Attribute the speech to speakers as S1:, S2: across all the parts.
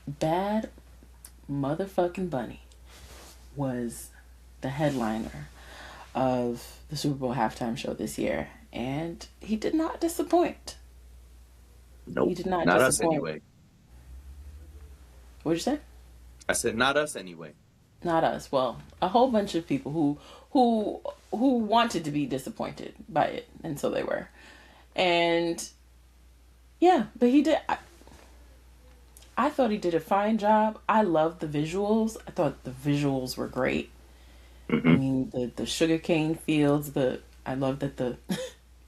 S1: Bad motherfucking Bunny was the headliner of the Super Bowl halftime show this year, and he did not disappoint. He
S2: Nope,
S1: did not
S2: not us
S1: disappoint.
S2: anyway.
S1: What'd you say?
S2: I said not us anyway.
S1: Not us. Well, a whole bunch of people who who wanted to be disappointed by it, and so they were. And yeah, but he did. I thought he did a fine job. I loved the visuals. I thought the visuals were great. I
S2: Hmm.
S1: mean, the sugarcane fields. The I love that the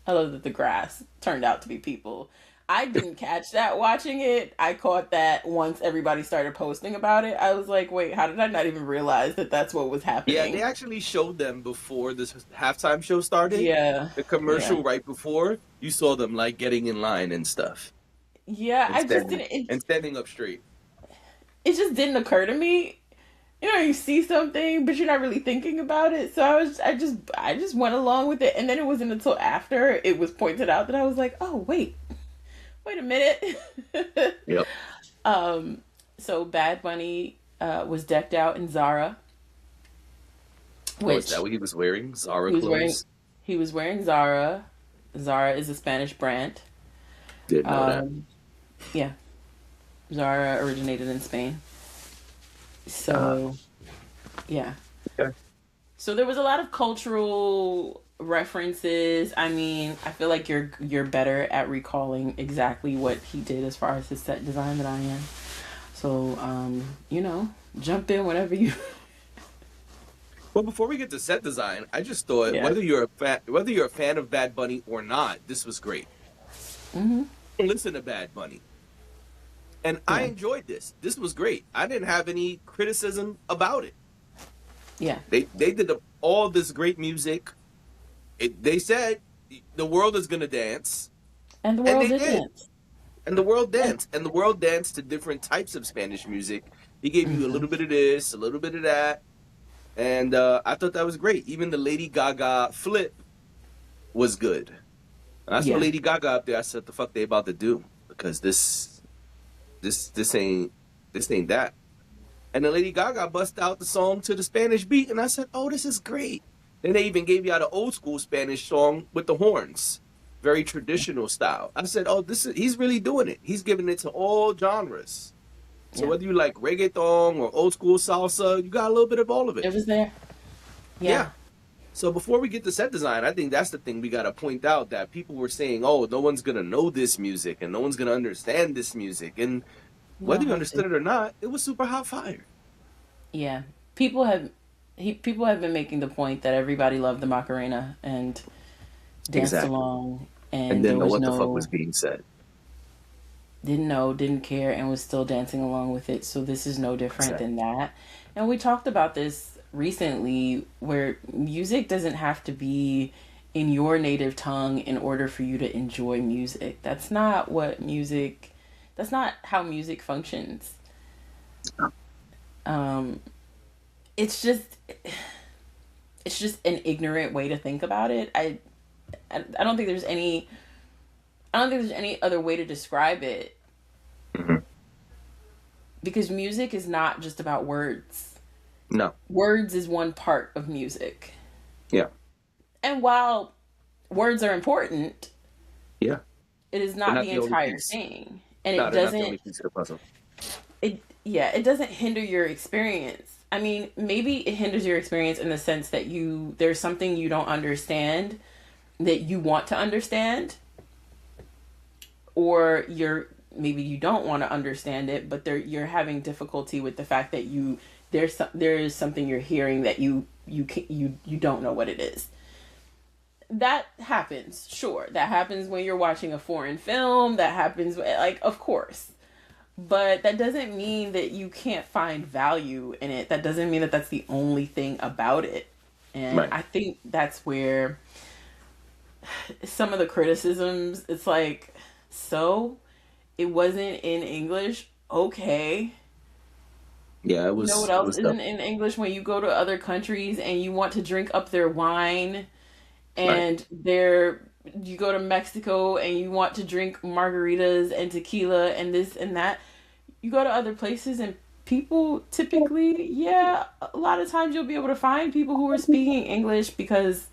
S1: I love that the grass turned out to be people. I didn't catch that watching it. I caught that once everybody started posting about it. I was like, wait, how did I not even realize that that's what was
S2: Yeah, they
S1: happening?
S2: actually showed them before this halftime show started.
S1: Yeah,
S2: The
S1: yeah,
S2: commercial right before, you saw them like getting in line and stuff,
S1: yeah.
S2: and
S1: I just
S2: standing
S1: didn't. It,
S2: and standing up straight.
S1: it just didn't occur to me. You know, you see something, but you're not really thinking about it. So I just went along with it, and then it wasn't until after it was pointed out that I was like, oh wait a minute.
S2: Yep.
S1: So Bad Bunny was decked out in Zara,
S2: Oh, is that
S1: which
S2: what he was wearing? Zara
S1: he was wearing.
S2: clothes?
S1: He was wearing Zara. Zara is a Spanish brand.
S2: Didn't know that.
S1: Um, yeah, Zara originated in Spain.
S2: Uh,
S1: So yeah,
S2: okay.
S1: so there was a lot of cultural references. I mean, I feel like you're better at recalling exactly what he did as far as his set design than I am. So jump in whenever you.
S2: Well, before we get to set design, I just thought
S1: Yeah.
S2: whether you're a fan of Bad Bunny or not, this was great.
S1: Hmm.
S2: Listen to Bad Bunny, and I
S1: Yeah.
S2: enjoyed this. This was great. I didn't have any criticism about it.
S1: Yeah.
S2: They did all this great music. They said the world is gonna dance,
S1: And the
S2: and
S1: world
S2: they
S1: did
S2: did.
S1: dance.
S2: And the world
S1: Yeah.
S2: danced. And the world danced to different types of Spanish music. He gave you a
S1: Hmm.
S2: little bit of this, a little bit of that. And I thought that was great. Even the Lady Gaga flip was good. And I saw
S1: Yeah.
S2: Lady Gaga up there. I said, "The fuck they about to do?" Because this ain't that. And then Lady Gaga bust out the song to the Spanish beat, and I said, "Oh, this is great." Then they even gave you out an old school Spanish song with the horns, very traditional style. I said, "Oh, this is he's really doing it. He's giving it to all genres." So
S1: Yeah.
S2: whether you like reggaeton or old school salsa, you got a little bit of all of it.
S1: It was there. Yeah.
S2: Yeah. So before we get to set design, I think that's the thing we got to point out that people were saying, "Oh, no one's gonna know this music and no one's gonna understand this music." And
S1: You
S2: whether
S1: don't
S2: you
S1: have
S2: understood
S1: to.
S2: it or not, it was super hot fire.
S1: Yeah. People have people have been making the point that everybody loved the Macarena and danced
S2: Exactly.
S1: along,
S2: And
S1: and there
S2: didn't know
S1: was
S2: what the fuck was
S1: no
S2: being said.
S1: didn't know, didn't care, and was still dancing along with it. So this is no different than
S2: Exactly.
S1: that. And we talked about this recently, where music doesn't have to be in your native tongue in order for you to enjoy music. That's not what music. That's not how music functions. Um, it's just it's just an ignorant way to think about it. I don't think there's any I don't think there's any other way to describe it,
S2: Hmm.
S1: because music is not just about words.
S2: No.
S1: Words is one part of music.
S2: Yeah.
S1: And while words are important,
S2: Yeah.
S1: it is
S2: They're
S1: not
S2: not
S1: the
S2: the only
S1: entire
S2: piece.
S1: thing. And
S2: No,
S1: it
S2: they're not the
S1: doesn't
S2: only piece of the puzzle.
S1: it doesn't hinder your experience. I mean, maybe it hinders your experience in the sense that there's something you don't understand that you want to understand, or maybe you don't want to understand it, but you're having difficulty with the fact that there is something you're hearing that you don't know what it is. That happens, sure. That happens when you're watching a foreign film. That happens, like, of course. But that doesn't mean that you can't find value in it. That doesn't mean that that's the only thing about it. And
S2: Right.
S1: I think that's where some of the criticisms, it's like, so it wasn't in English. Okay.
S2: Yeah,
S1: You know what
S2: it
S1: else
S2: was tough.
S1: isn't in English? When you go to other countries and you want to drink up their wine,
S2: Right.
S1: and you go to Mexico and you want to drink margaritas and tequila and this and that. you go to other places and people typically, yeah, a lot of times you'll be able to find people who are speaking English because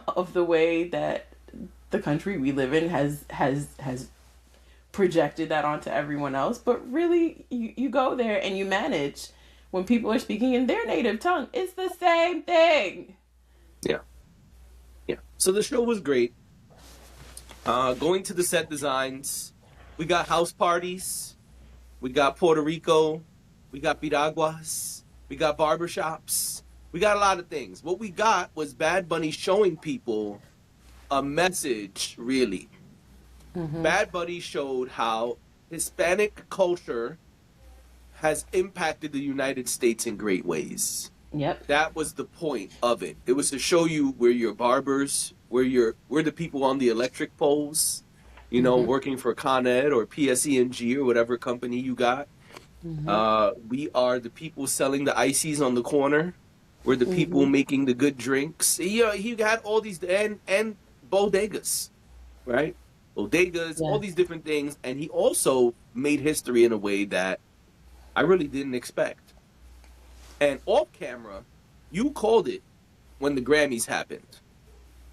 S1: of the way that the country we live in has projected that onto everyone else. But really, you go there and you manage when people are speaking in their native tongue. It's the same thing.
S2: Yeah. Yeah. So the show was great. Going to the set designs, we got house parties, we got Puerto Rico, we got piraguas, we got barbershops, we got a lot of things. What we got was Bad Bunny showing people a message, really. Bad Bunny showed how Hispanic culture has impacted the United States in great ways.
S1: Yep.
S2: That was the point of it. It was to show you where your barbers, where the people on the electric poles, you know, working for Con Ed or PSE&G or whatever company you got. We are the people selling the ices on the corner. We're the people making the good drinks. He had all these and bodegas, right? Bodegas, all these different things, and he also made history in a way that I really didn't expect. And off camera, you called it when the Grammys happened.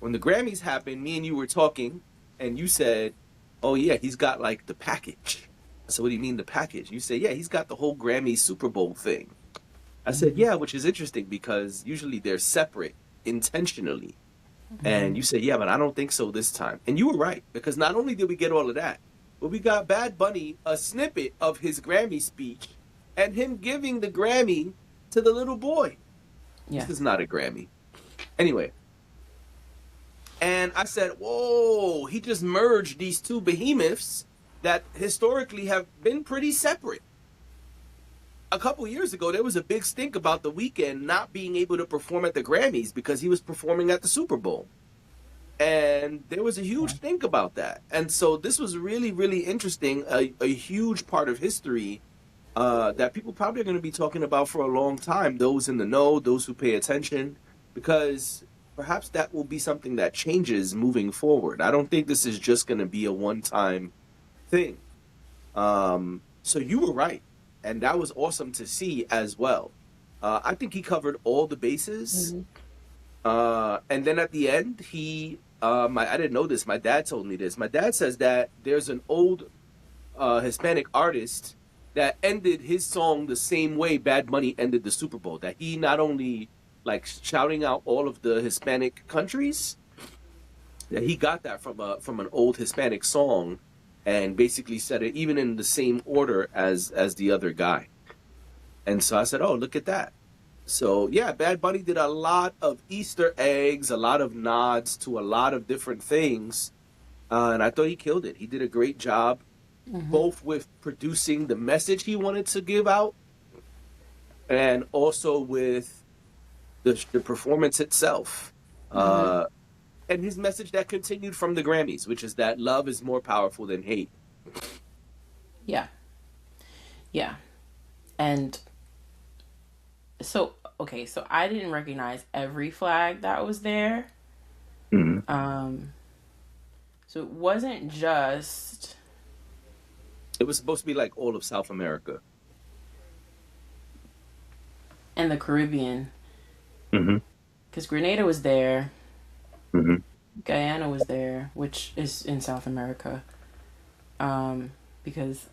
S2: When the Grammys happened, me and you were talking, and you said, "Oh yeah, he's got like the package." I said, "What do you mean the package?" You said, "Yeah, he's got the whole Grammy Super Bowl thing." I said, "Yeah," which is interesting because usually they're separate intentionally. And you said, "Yeah, but I don't think so this time." And you were right, because not only did we get all of that, but we got Bad Bunny a snippet of his Grammy speech and him giving the Grammy to the little boy.
S1: Yeah.
S2: This is not a Grammy. Anyway. And I said, whoa, he just merged these two behemoths that historically have been pretty separate. A couple years ago, there was a big stink about The Weeknd not being able to perform at the Grammys because he was performing at the Super Bowl. And there was a huge stink about that. And so this was really, really interesting, a huge part of history that people probably are going to be talking about for a long time, those in the know, those who pay attention, because perhaps that will be something that changes moving forward. I don't think this is just going to be a one-time thing. So you were right, and that was awesome to see as well. I think he covered all the bases. And then at the end, I didn't know this, my dad told me this. My dad says that there's an old Hispanic artist that ended his song the same way Bad Bunny ended the Super Bowl. That he not only like shouting out all of the Hispanic countries, that he got that from an old Hispanic song, and basically said it even in the same order as the other guy. And so I said, "Oh, look at that." So yeah, Bad Bunny did a lot of Easter eggs, a lot of nods to a lot of different things, and I thought he killed it. He did a great job. Both with producing the message he wanted to give out and also with the performance itself. And his message that continued from the Grammys, which is that love is more powerful than hate.
S1: Yeah. Yeah. And so, okay, so I didn't recognize every flag that was there. So it wasn't just...
S2: It was supposed to be like all of South America.
S1: And the Caribbean. Because Grenada was there. Guyana was there, which is in South America. Because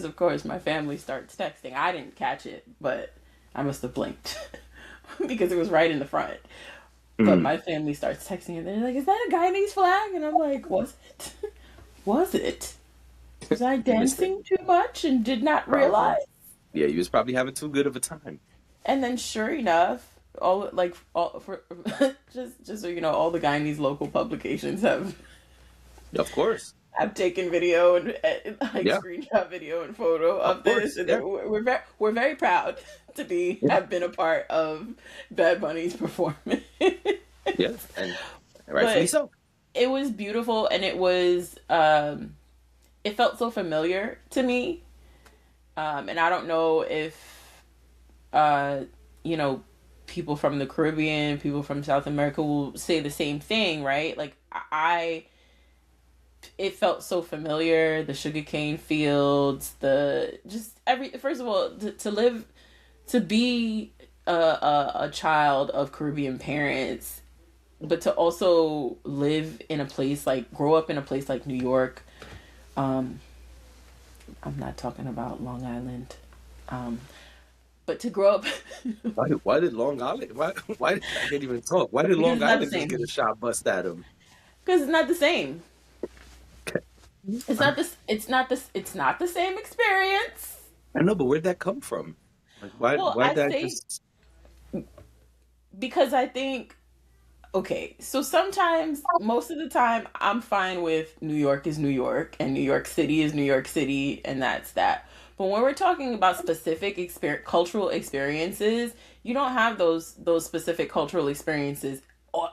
S1: of course my family starts texting. I didn't catch it, but I must have blinked because it was right in the front. But my family starts texting and they're like, "Is that a Guyanese flag?" And I'm like, "Was it? Was it? Was I dancing too much and did not realize?"
S2: Yeah, you was probably having too good of a time.
S1: And then sure enough, all just so you know, all the Guyanese local publications have taken video and screenshot video and photo of this. And we're very proud to have been a part of Bad Bunny's performance.
S2: Yes, and rightfully so.
S1: It was beautiful, and it was it felt so familiar to me. And I don't know if people from the Caribbean, people from South America will say the same thing, right? Like it felt so familiar. The sugarcane fields, the just every first of all to live to be a child of Caribbean parents, but to also live in a place like grow up in a place like New York. Um, I'm not talking about Long Island, um, but to grow up
S2: Why did Long Island? Why I can't even talk? Why did
S1: because
S2: Long
S1: it's not the
S2: Island just
S1: same.
S2: get a shot bust at him?
S1: Because it's not the same. It's not this. It's not this. It's not the same experience.
S2: I know, but where'd that come from? Like,
S1: Well,
S2: why
S1: I
S2: that
S1: say
S2: just?
S1: because I think okay, so sometimes, most of the time, I'm fine with New York is New York and New York City is New York City, and that's that. But when we're talking about specific cultural experiences, you don't have those specific cultural experiences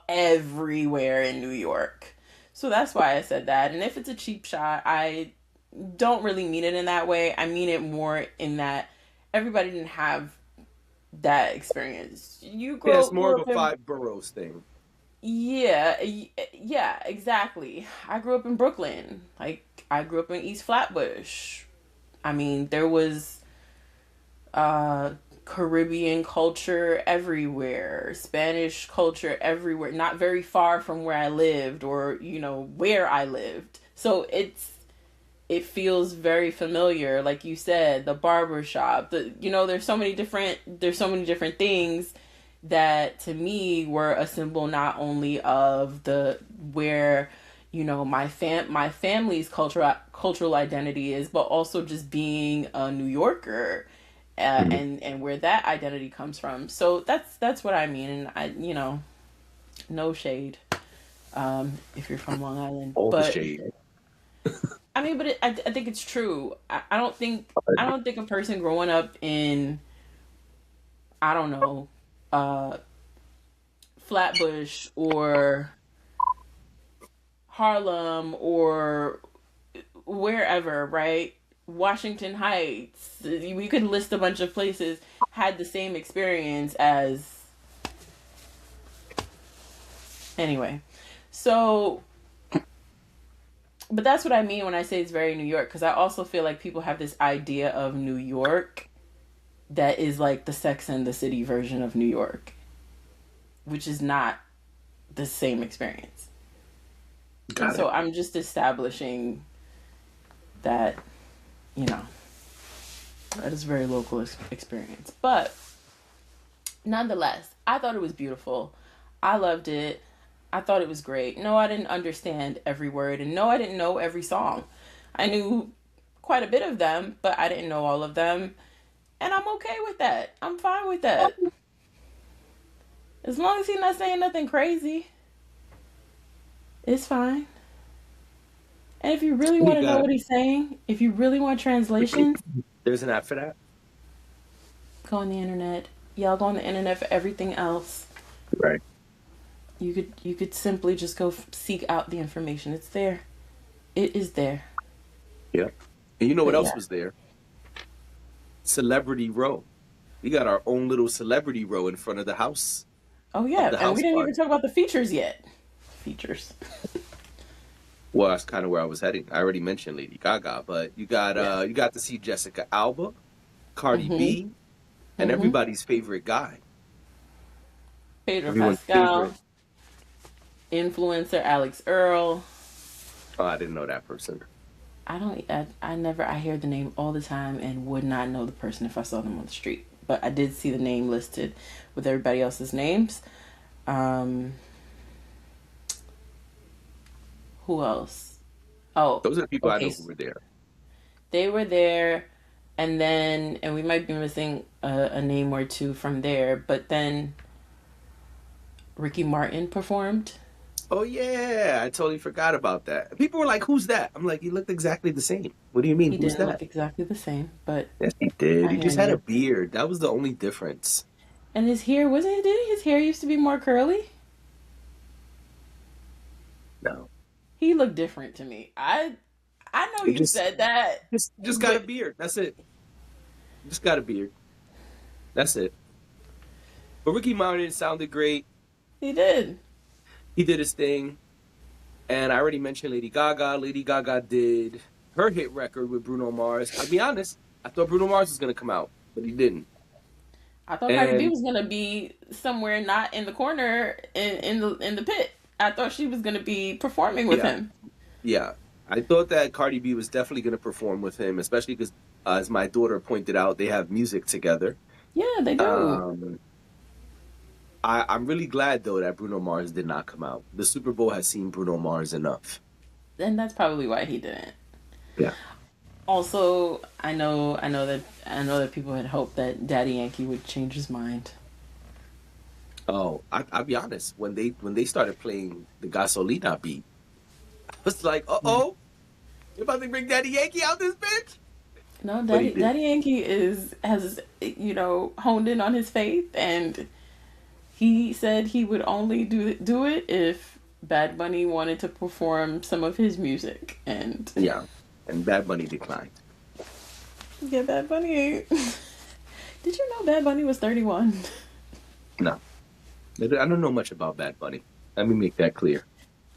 S1: everywhere in New York. So that's why I said that. And if it's a cheap shot, I don't really mean it in that way. I mean it more in that everybody didn't have that experience. You
S2: Yeah, it's more
S1: grew
S2: of
S1: up
S2: a
S1: in
S2: five boroughs thing.
S1: yeah, yeah, exactly. I grew up in Brooklyn. Like I grew up in East Flatbush. I mean, there was uh Caribbean culture everywhere, Spanish culture everywhere, not very far from where I lived or, where I lived. So it feels very familiar, like you said, the barber shop, there's so many different things that to me were a symbol not only of the where my family's cultural identity is, but also just being a New Yorker,
S2: Mhm.
S1: and where that identity comes from. So that's what I mean, and no shade, if you're from Long Island,
S2: All the
S1: but
S2: shade.
S1: I mean, but I think it's true. I don't think a person growing up in, I don't know, uh, Flatbush or Harlem or wherever, right? Washington Heights. We could list a bunch of places had the same experience as anyway. So, but that's what I mean when I say it's very New York, because I also feel like people have this idea of New York that is like the Sex and the City version of New York, which is not the same experience.
S2: Got
S1: So
S2: it.
S1: I'm just establishing that, you know, that is a very local experience. But nonetheless, I thought it was beautiful. I loved it. I thought it was great. No, I didn't understand every word, and no, I didn't know every song. I knew quite a bit of them, but I didn't know all of them, and I'm okay with that. I'm fine with that. As long as he's not saying nothing crazy, it's fine. And if you really
S2: You
S1: want to know
S2: got
S1: what he's saying, if you really want translations,
S2: there's an app for that,
S1: go on the internet. Y'all go on the internet for everything else.
S2: right?
S1: You could simply just go seek out the information. It's there. It is there.
S2: Yeah. And you know what
S1: But
S2: else
S1: yeah.
S2: was there? Celebrity Row. We got our own little celebrity row in front of
S1: Oh
S2: of
S1: yeah,
S2: the
S1: and we
S2: house
S1: didn't even
S2: party.
S1: talk about the features yet. Features.
S2: Well, that's kind of where I was heading. I already mentioned Lady Gaga, but
S1: Yeah.
S2: you got to see Jessica Alba, Cardi
S1: Mhm.
S2: B, and
S1: Mhm.
S2: everybody's favorite guy.
S1: Pedro
S2: Everyone's favorite.
S1: Pascal, influencer Alex Earl.
S2: Oh, I didn't know that person.
S1: I don't. I never. I hear the name all the time and would not know the person if I saw them on the street. But I did see the name listed with everybody else's names. Um, who else? Oh,
S2: Those are the people I
S1: okay.
S2: know who were there.
S1: They were there, and we might be missing a name or two from there. But then Ricky Martin performed.
S2: Oh yeah, I totally forgot about that. People were like, "Who's that?" I'm like, "He looked exactly the same." What do you mean?
S1: He
S2: Who's
S1: didn't
S2: that?
S1: look exactly the same, but
S2: Yes, he did.
S1: I
S2: He
S1: hear
S2: just had a
S1: you.
S2: beard. That was the only difference.
S1: And his hair wasn't it? Did his hair used to be more curly?
S2: No,
S1: He looked different to me. I know
S2: he
S1: you said that,
S2: just got a
S1: but
S2: beard. That's it. Just got a beard. That's it. But Ricky Martin sounded great.
S1: he did.
S2: He did his thing. And I already mentioned Lady Gaga. Lady Gaga did her hit record with Bruno Mars. I'll be honest, I thought Bruno Mars was gonna come out, but he didn't.
S1: I thought Cardi B
S2: And
S1: was gonna be somewhere not in the corner in the pit. I thought she was gonna be performing with
S2: yeah,
S1: him.
S2: yeah, I thought that Cardi B was definitely gonna perform with him, especially because, as my daughter pointed out, they have music together.
S1: Yeah, they do.
S2: Um, I'm really glad though that Bruno Mars did not come out. The Super Bowl has seen Bruno Mars enough.
S1: And that's probably why he didn't.
S2: Yeah.
S1: Also, I know that people had hoped that Daddy Yankee would change his mind.
S2: Oh, I'll be honest. When they started playing the Gasolina beat, I was like, uh
S1: Yeah.
S2: oh, you about to bring Daddy Yankee out this bitch?
S1: No,
S2: But he
S1: Daddy
S2: didn't.
S1: Yankee has honed in on his faith, and he said he would only do it if Bad Bunny wanted to perform some of his music. And
S2: Yeah. And Bad Bunny declined.
S1: yeah, Bad Bunny. Did you know Bad Bunny was 31?
S2: No. I don't know much about Bad Bunny. Let me make that clear.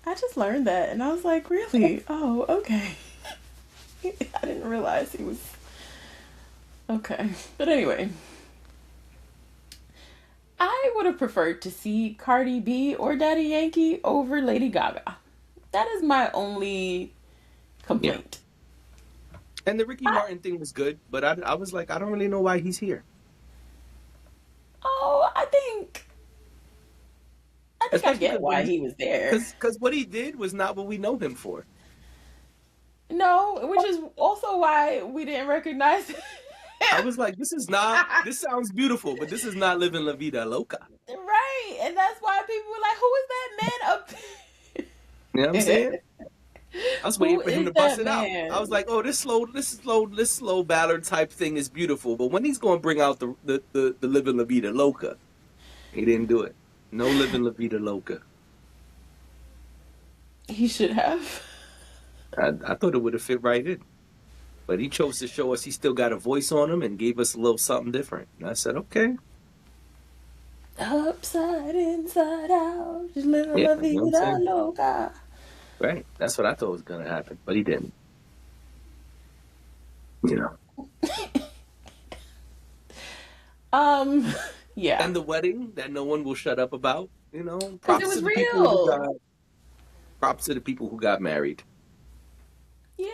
S1: I just learned that, and I was like, really? Oh, okay. I didn't realize he was okay. But anyway, I would have preferred to see Cardi B or Daddy Yankee over Lady Gaga. That is my only
S2: Yeah.
S1: complaint.
S2: And the Ricky
S1: I,
S2: Martin thing was good, but I was like, I don't really know why he's here.
S1: oh, I think I
S2: Especially
S1: get
S2: because what
S1: why he was there.
S2: cause what he did was not what we know him for.
S1: No, which is also why we didn't recognize him.
S2: I was like, this sounds beautiful, but this is not living La Vida Loca.
S1: Right, and that's why people were like, "Who is that man up
S2: You know what I'm saying?
S1: there?"
S2: I was waiting
S1: Who
S2: for him
S1: is
S2: to bust
S1: that
S2: it out. I was
S1: man?
S2: like, oh, this slow ballad type thing is beautiful. But when he's going to bring out the Living La Vida Loca, he didn't do it. No Living La Vida Loca.
S1: He should have.
S2: I thought it would have fit right in. But he chose to show us he still got a voice on him and gave us a little something different. And I said, okay.
S1: Upside, inside out, just live
S2: Yeah,
S1: la
S2: you know what I'm
S1: vida
S2: saying?
S1: loca.
S2: Right. That's what I thought was going to happen. But he didn't. You know.
S1: Um, yeah,
S2: And the wedding that no one will shut up about,
S1: because it was real.
S2: props to the people who got married.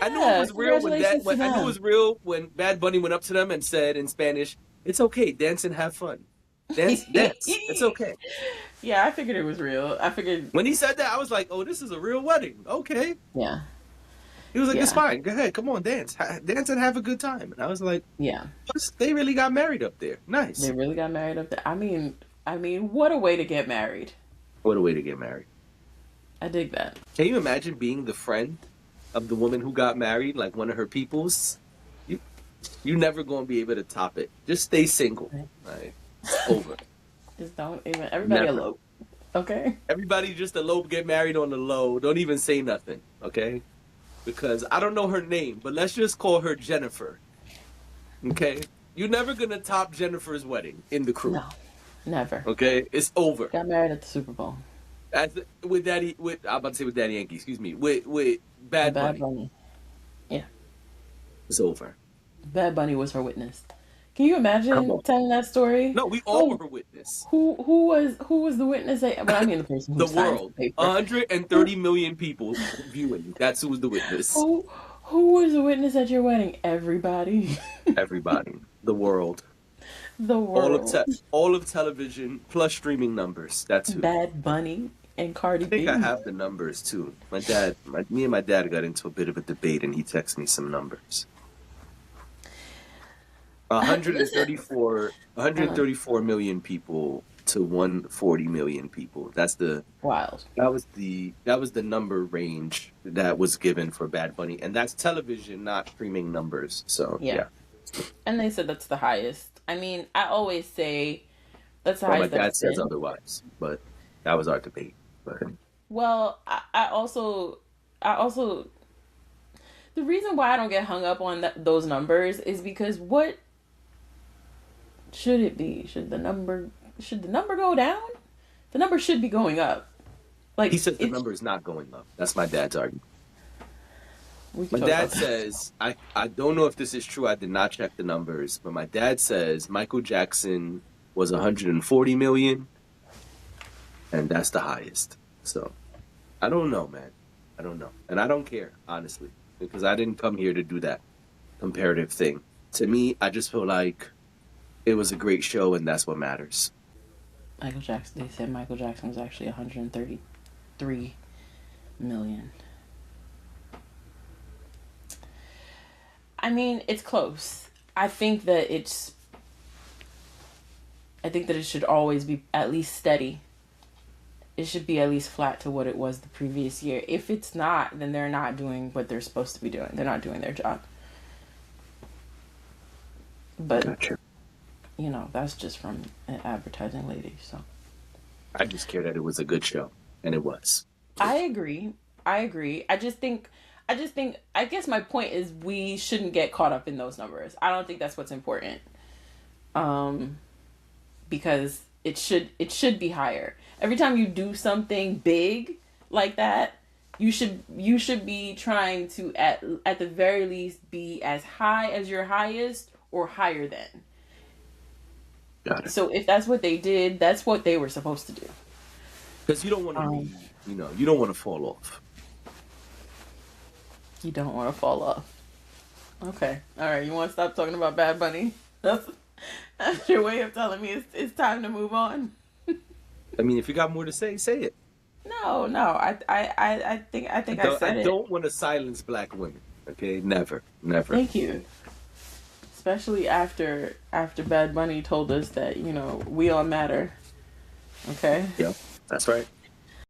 S2: I knew it
S1: Yeah,
S2: was real
S1: congratulations to
S2: I knew it
S1: them.
S2: was real when Bad Bunny went up to them and said in Spanish, "It's okay, dance and have fun. Dance. It's okay."
S1: Yeah, I figured it was real. I figured,
S2: When he said that, I was like, "Oh, this is a real wedding." Okay.
S1: yeah,
S2: He was like, "It's
S1: yeah,
S2: fine. Go ahead. Come on, dance. Dance and have a good time." And I was like,
S1: yeah.
S2: "They really got married up there.
S1: They
S2: Nice.
S1: really got married up there. I mean, what a way to get married.
S2: What a way to get married."
S1: I dig that.
S2: Can you imagine being the friend of the woman who got married, like one of her peoples? You you never gonna be able to top it. Just stay single.
S1: Right.
S2: Right? It's over.
S1: Just don't even. Everybody
S2: Never.
S1: elope. Okay.
S2: Everybody just elope, get married on the low. Don't even say nothing, okay? Because I don't know her name, but let's just call her Jennifer. Okay? You're never gonna top Jennifer's wedding in the crew.
S1: No, never.
S2: Okay? It's over.
S1: Got married at the Super Bowl.
S2: I'm about to say with Daddy Yankee, excuse me. With
S1: And
S2: Bad
S1: Bad
S2: Bunny.
S1: Bunny. Yeah,
S2: It's over.
S1: Bad Bunny was her witness. Can you
S2: Come
S1: imagine
S2: on.
S1: telling that story?
S2: No, we all
S1: Oh,
S2: were witness.
S1: who was the witness? Well, I mean the person who
S2: The
S1: signs
S2: world.
S1: the paper.
S2: 130 million people viewing. That's who was the witness.
S1: Who who was the witness at your wedding? Everybody.
S2: Everybody. The world.
S1: The world.
S2: All of television plus streaming numbers. That's who.
S1: Bad Bunny and Cardi
S2: I think I
S1: B.
S2: have the numbers too. Me and my dad got into a bit of a debate, and he texted me some numbers.
S1: Listen.
S2: 134 million people to 140 million people.
S1: Wild.
S2: That was the number range that was given for Bad Bunny, and that's television, not streaming numbers. So
S1: Yeah.
S2: yeah.
S1: And they said that's the highest. I mean, I always say that's the
S2: Well, my
S1: highest that
S2: dad
S1: it's
S2: says
S1: been.
S2: otherwise, but that was our debate. But
S1: Well, I also, the reason why I don't get hung up on those numbers is because what should it be? Should the number go down? The number should be going up. Like
S2: He says the
S1: it's
S2: number is not going up. That's my dad's argument.
S1: we
S2: My
S1: can talk
S2: dad
S1: about that.
S2: says, I don't know if this is true. I did not check the numbers, but my dad says Michael Jackson was 140 million, and that's the highest. So I don't know, man. I don't know. And I don't care, honestly, because I didn't come here to do that comparative thing. To me, I just feel like it was a great show, and that's what matters.
S1: Michael Jackson. They said Michael Jackson was actually 133 million. I mean, it's close. I think that it's. I think that it should always be at least steady. It should be at least flat to what it was the previous year. If it's not, then they're not doing what they're supposed to be doing. They're not doing their job. But
S2: Gotcha.
S1: you know, that's just from an advertising lady. So
S2: I just care that it was a good show, and it was.
S1: I agree. I just think. I guess my point is we shouldn't get caught up in those numbers. I don't think that's what's important. Because it should be higher. Every time you do something big like that, you should be trying to at the very least be as high as your highest or higher than.
S2: Got it.
S1: So if that's what they did, that's what they were supposed to do.
S2: Because you don't want to be, you don't want to fall off.
S1: You don't want to fall off. Okay. All right. You want to stop talking about Bad Bunny? That's your way of telling me it's time to move on.
S2: I mean, if you got more to say it.
S1: No. I think I said
S2: I
S1: it.
S2: don't want to silence black women. Okay, never.
S1: Thank you. Especially after Bad Bunny told us that we all matter. Okay.
S2: Yeah, that's right.